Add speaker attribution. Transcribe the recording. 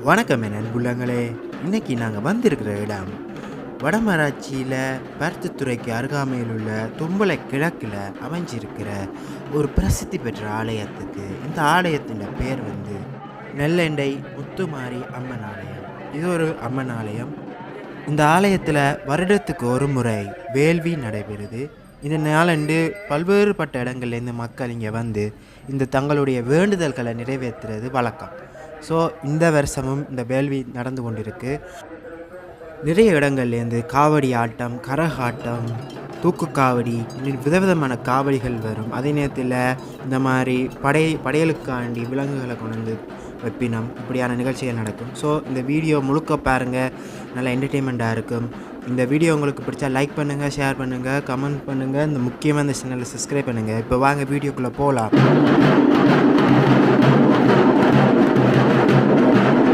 Speaker 1: வணக்கம் என் அன்புள்ளங்களே. இன்றைக்கி நாங்கள் வந்திருக்கிற இடம் வடமராட்சியில் பருத்தித்துறைக்கு அருகாமையில் உள்ள தும்பலை கிழக்கில் அமைஞ்சிருக்கிற ஒரு பிரசித்தி பெற்ற ஆலயத்துக்கு. இந்த ஆலயத்தின் பேர் நெல்லெண்டை முத்துமாரி அம்மன் ஆலயம். இது ஒரு அம்மன் ஆலயம். இந்த ஆலயத்தில் வருடத்துக்கு ஒரு முறை வேள்வி நடைபெறுது. இந்த நாளண்டு பல்வேறுபட்ட இடங்கள்லேருந்து மக்கள் இங்கே வந்து இந்த தங்களுடைய வேண்டுதல்களை நிறைவேற்றுறது வழக்கம். ஸோ இந்த வருஷமும் இந்த வேள்வி நடந்து கொண்டிருக்கு. நிறைய இடங்கள்லேருந்து காவடி ஆட்டம், கரகாட்டம், தூக்கு காவடி, விதவிதமான காவடிகள் வரும். அதே நேரத்தில் இந்த மாதிரி படையலுக்காண்டி விலங்குகளை கொண்டு வந்து வைப்பினம், இப்படியான நிகழ்ச்சிகள் நடக்கும். ஸோ இந்த வீடியோ முழுக்க பாருங்கள், நல்லா என்டர்டெயின்மெண்ட்டாக இருக்கும். இந்த வீடியோ உங்களுக்கு பிடிச்சா லைக் பண்ணுங்கள், ஷேர் பண்ணுங்கள், கமெண்ட் பண்ணுங்கள். இந்த முக்கியமாக இந்த சேனலை சப்ஸ்கிரைப் பண்ணுங்கள். இப்போ வாங்க வீடியோக்குள்ளே போகலாம்.